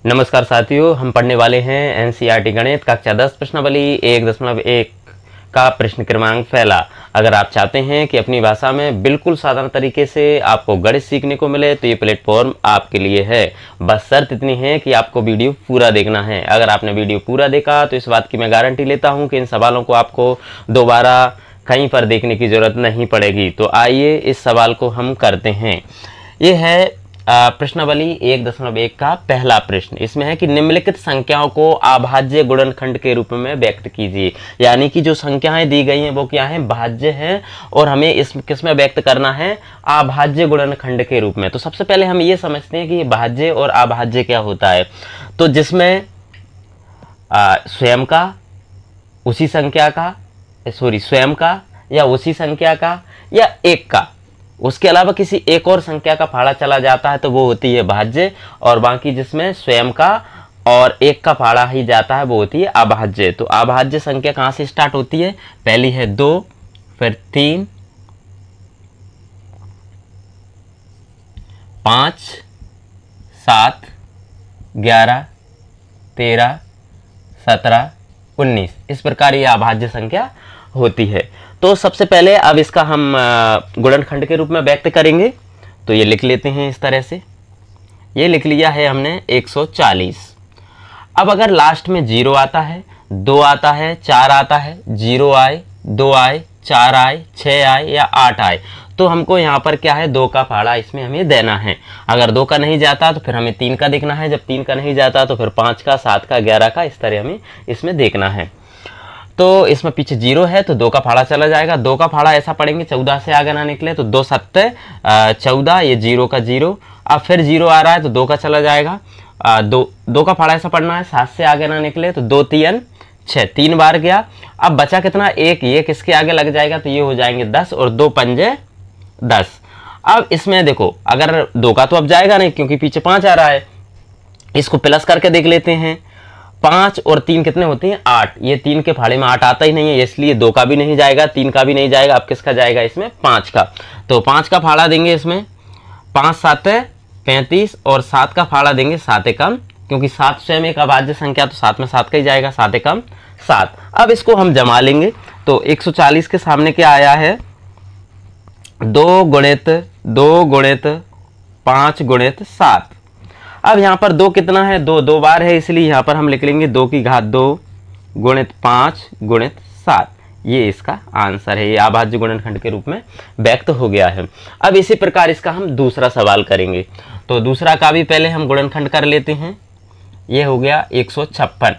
नमस्कार साथियों, हम पढ़ने वाले हैं एनसीईआरटी गणित कक्षा 10 प्रश्नावली 1.1 का प्रश्न क्रमांक पहला। अगर आप चाहते हैं कि अपनी भाषा में बिल्कुल साधारण तरीके से आपको गणित सीखने को मिले तो ये प्लेटफॉर्म आपके लिए है। बस शर्त इतनी है कि आपको वीडियो पूरा देखना है। अगर आपने वीडियो पूरा देखा तो इस बात की मैं गारंटी लेता हूं कि इन सवालों को आपको दोबारा कहीं पर देखने की जरूरत नहीं पड़ेगी। तो आइए इस सवाल को हम करते हैं। ये है प्रश्नावली 1.1 का पहला प्रश्न। इसमें है कि निम्नलिखित संख्याओं को अभाज्य गुणनखंड के रूप में व्यक्त कीजिए। यानी कि जो संख्याएं दी गई हैं वो क्या है, भाज्य हैं और हमें इस किसमें व्यक्त करना है, अभाज्य गुणनखंड के रूप में। तो सबसे पहले हम ये समझते हैं कि भाज्य और अभाज्य क्या होता है। तो जिसमें स्वयं का उसी संख्या का स्वयं का या उसी संख्या का या एक का, उसके अलावा किसी एक और संख्या का फाड़ा चला जाता है तो वो होती है भाज्य, और बाकी जिसमें स्वयं का और एक का फाड़ा ही जाता है वो होती है अभाज्य। तो अभाज्य संख्या कहाँ से स्टार्ट होती है, पहली है 2, फिर 3, 5, 7, 11, 13, 17, 19। इस प्रकार ये अभाज्य संख्या होती है। तो सबसे पहले अब इसका हम गुणनखंड के रूप में व्यक्त करेंगे। तो ये लिख लेते हैं इस तरह से। ये लिख लिया है हमने 140। अब अगर लास्ट में 0 आता है, 2 आता है, 4 आता है, 0 आए, 2 आए, 4 आए, 6 आए या 8 आए, तो हमको यहाँ पर क्या है, 2 का फाड़ा इसमें हमें देना है। अगर 2 का नहीं जाता तो फिर हमें 3 का देखना है। जब 3 का नहीं जाता तो फिर 5 का, 7 का, 11 का, इस तरह हमें इसमें देखना है। तो इसमें पीछे 0 है तो 2 का फाड़ा चला जाएगा। 2 का फाड़ा ऐसा पढ़ेंगे 14 से आगे ना निकले, तो 2 7 14, ये 0 का 0। अब फिर 0 आ रहा है तो 2 का चला जाएगा। 2 का फाड़ा ऐसा पढ़ना है 7 से आगे ना निकले, तो 2 3 6, 3 बार गया। अब बचा कितना, 1, ये किसके आगे लग जाएगा तो ये हो जाएंगे 10 और 2 पंजे 10। अब इसमें देखो, अगर 2 का तो अब जाएगा नहीं क्योंकि पीछे 5 आ रहा है। इसको प्लस करके देख लेते हैं। 5 और 3 कितने होते हैं, 8। ये 3 के फाड़े में 8 आता ही नहीं है, इसलिए 2 का भी नहीं जाएगा, 3 का भी नहीं जाएगा। अब किसका जाएगा इसमें, 5 का। तो 5 का फाड़ा देंगे इसमें, 5 7 35 और 7 का फाड़ा देंगे 7 कम, क्योंकि 7 स्वयं एक अभाज्य संख्या, तो 7 में 7 का ही जाएगा, 7 कम 7। अब इसको हम जमा लेंगे। तो 140 के सामने क्या आया है, 2 गुणित 2 गुणित 5 गुणित 7। अब यहाँ पर 2 कितना है, 2 2 बार है, इसलिए यहाँ पर हम लिख लेंगे 2 की घात 2 गुणित 5 गुणित 7। ये इसका आंसर है। ये अभाज्य गुणनखंड के रूप में व्यक्त हो गया है। अब इसी प्रकार इसका हम दूसरा सवाल करेंगे। तो दूसरा का भी पहले हम गुणनखंड कर लेते हैं। ये हो गया 156।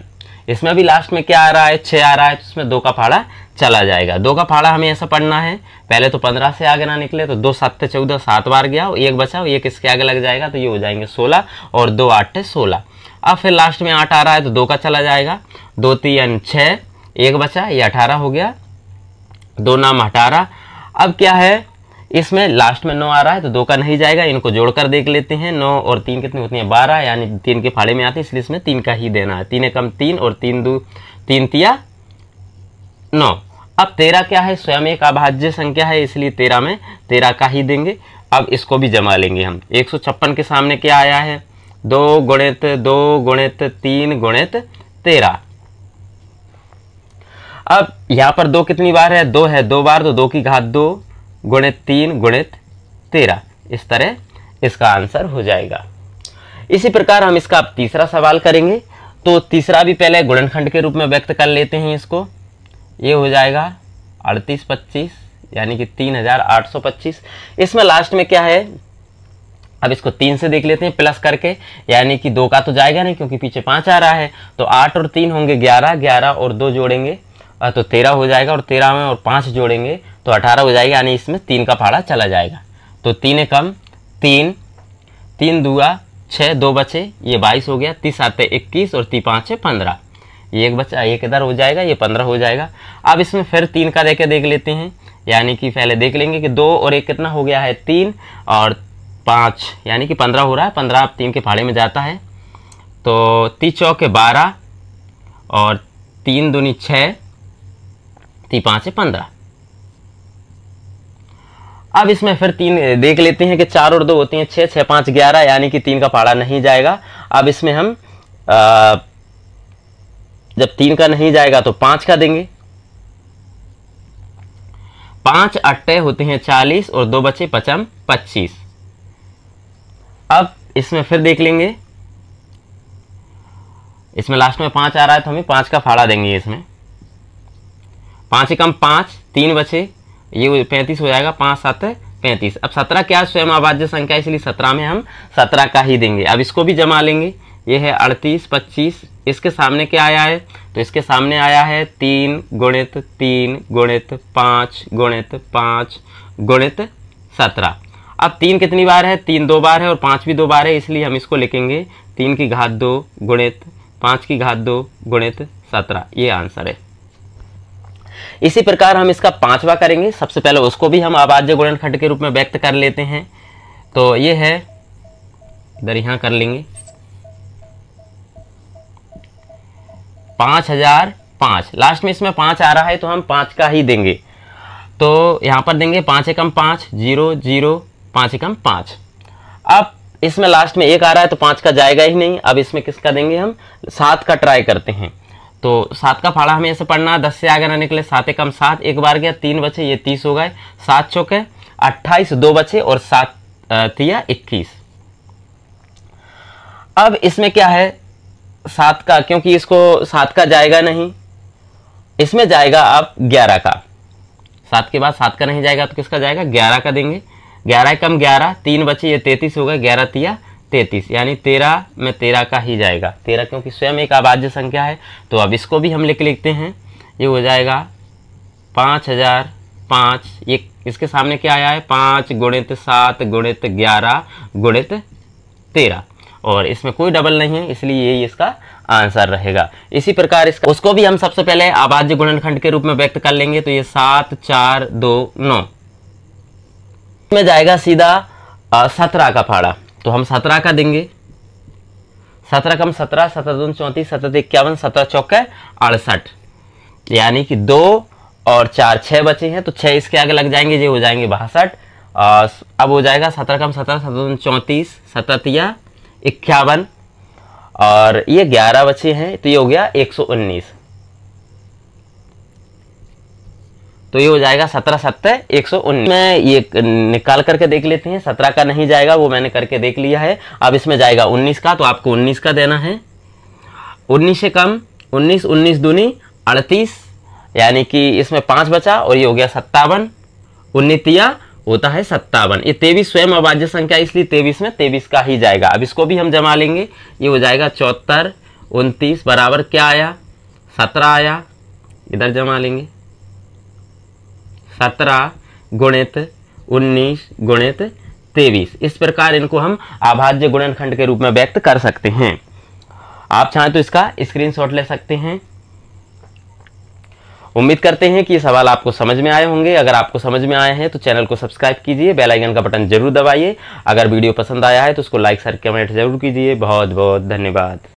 इसमें भी लास्ट में क्या आ रहा है, 6 आ रहा है, तो इसमें 2 का फाड़ा चला जाएगा। 2 का फाड़ा हमें ऐसा पढ़ना है, पहले तो 15 से आगे ना निकले, तो 2 7 14, 7 बार गया, एक बचा, ये किसके आगे लग जाएगा तो ये हो जाएंगे 16 और 2 8 16। अब फिर लास्ट में 8 आ रहा है तो 2 का चला जाएगा, 2 3 6, एक बचा, ये 18 हो गया, 2 नाम 18। अब क्या है, इसमें लास्ट में 9 आ रहा है तो 2 का नहीं जाएगा, इनको जोड़कर देख लेते हैं। 9 और 3 कितनी होती है, 12, यानी 3 के फाड़े में आती है, इसलिए इसमें 3 का ही देना है। 3 कम 3 और 3 2 3 तिया 9। अब 13 क्या है, स्वयं एक अभाज्य संख्या है, इसलिए 13 में 13 का ही देंगे। अब इसको भी जमा लेंगे हम। 156 के सामने क्या आया है, 2 गुणित 2 गुणित 3 गुणित 13। अब यहाँ पर 2 कितनी बार है, 2 है 2 बार, तो 2 की घात 2 गुणित 3 गुणित 13। इस तरह इसका आंसर हो जाएगा। इसी प्रकार हम इसका अब तीसरा सवाल करेंगे। तो तीसरा भी पहले गुणनखंड के रूप में व्यक्त कर लेते हैं इसको। ये हो जाएगा 38 25, यानी कि 3825। इसमें लास्ट में क्या है, अब इसको 3 से देख लेते हैं प्लस करके, यानी कि 2 का तो जाएगा नहीं क्योंकि पीछे 5 आ रहा है, तो 8 और 3 होंगे 11, 11 और 2 जोड़ेंगे तो 13 हो जाएगा, और 13 में और 5 जोड़ेंगे तो 18 हो जाएगा, यानी इसमें 3 का फाड़ा चला जाएगा। तो 3 कम 3, 3 दूआ 6, 2 बचे, ये 22 हो गया, 30 7 21 और 3 5 15, ये एक बचा, एक इधर हो जाएगा, ये 15 हो जाएगा। अब इसमें फिर 3 का देके देख लेते हैं, यानी कि पहले देख लेंगे कि 2 और 1 कितना हो गया है, 3 और 5, यानी कि 15 हो रहा है। 15 अब 3 के फाड़े में जाता है, तो 3 चौके 12 और 3 दूनी 6, 3 5 15। अब इसमें फिर 3 देख लेते हैं कि 4 और 2 होती हैं 6, 6 5 11, यानी कि 3 का फाड़ा नहीं जाएगा। अब इसमें हम जब 3 का नहीं जाएगा तो 5 का देंगे। 5 अट्टे होते हैं 40 और 2 बचे 5 25। अब इसमें फिर देख लेंगे, इसमें लास्ट में 5 आ रहा है तो हमें 5 का फाड़ा देंगे। इसमें 5 कम 5, 3 बचे, ये 35 हो जाएगा, 5 7 35। अब 17 क्या स्वयं अभाज्य संख्या, इसलिए 17 में हम 17 का ही देंगे। अब इसको भी जमा लेंगे, ये है 38 25, इसके सामने क्या आया है, तो इसके सामने आया है 3 गुणित 3 गुणित 5 गुणित 5 गुणित 17। अब 3 कितनी बार है, 3 2 बार है और 5 भी 2 बार है, इसलिए हम इसको लिखेंगे 3 की घात 2 गुणित 5 की घात 2 गुणित 17। ये आंसर है। इसी प्रकार हम इसका 5वां करेंगे। सबसे पहले उसको भी हम अभाज्य गुणनखंड के रूप में व्यक्त कर लेते हैं। तो ये है, इधर यहाँ कर लेंगे 5005। लास्ट में इसमें 5 आ रहा है तो हम 5 का ही देंगे। तो यहाँ पर देंगे 5 एकम 5 0 0 5 एकम 5। अब इसमें लास्ट में 1 आ रहा है तो 5 का जाएगा ही नहीं। अब इसमें किसका देंगे, हम 7 का ट्राई करते हैं। तो 7 का फाड़ा हमें ऐसे पढ़ना, 10 से आगे ना निकले, 7 एकम 7, एक बार गया, 3 बचे, ये 30 हो गए, 7 चौके 28, 2 बचे और 7 तिया 21। अब इसमें क्या है, 7 का, क्योंकि इसको 7 का जाएगा नहीं, इसमें जाएगा अब 11 का। 7 के बाद 7 का नहीं जाएगा तो किसका जाएगा, 11 का देंगे। 11 कम 11, 3 बचे, ये 33 हो गए, 11 तिया 33, यानी 13 में 13 का ही जाएगा। 13 क्योंकि स्वयं एक अभाज्य संख्या है। तो अब इसको भी हम लिखते हैं, ये हो जाएगा 5005। ये इसके सामने क्या आया है, 5 गुणित 7 गुणित 11 गुणित 13, और इसमें कोई डबल नहीं है, इसलिए यही इसका आंसर रहेगा। इसी प्रकार इसका उसको भी हम सबसे पहले अभाज्य गुणनखंड के रूप में व्यक्त कर लेंगे। तो ये 7 4 2 9 में जाएगा सीधा 17 का फाड़ा। तो हम 17 का देंगे। 17 कम 17, 17 दूनी 34, 17 51, 17 चौके 68, यानी कि 2 और 4 6 बचे हैं तो 6 इसके आगे लग जाएंगे, ये हो जाएंगे 62। अब हो जाएगा 17 कम 17, 17 दूनी 34, 17 तिया 51 और ये 11 बचे हैं तो ये हो गया 119। तो ये हो जाएगा 17 7 119। मैं ये निकाल करके देख लेते हैं। 17 का नहीं जाएगा, वो मैंने करके देख लिया है। अब इसमें जाएगा 19 का, तो आपको 19 का देना है। 19 से कम 19, 19 दूनी 38, यानी कि इसमें 5 बचा और ये हो गया 57। 19 तिया होता है 57। ये 23 स्वयं अभाज्य संख्या, इसलिए 23 में 23 का ही जाएगा। अब इसको भी हम जमा लेंगे, ये हो जाएगा 74 29 बराबर क्या आया, 17 आया। इधर जमा लेंगे, 17 गुणित 19 गुणित 23। इस प्रकार इनको हम अभाज्य गुणनखंड के रूप में व्यक्त कर सकते हैं। आप चाहें तो इसका स्क्रीनशॉट ले सकते हैं। उम्मीद करते हैं कि ये सवाल आपको समझ में आए होंगे। अगर आपको समझ में आए हैं तो चैनल को सब्सक्राइब कीजिए, बेल आइकन का बटन जरूर दबाइए। अगर वीडियो पसंद आया है तो उसको लाइक शेयर कमेंट जरूर कीजिए। बहुत बहुत धन्यवाद।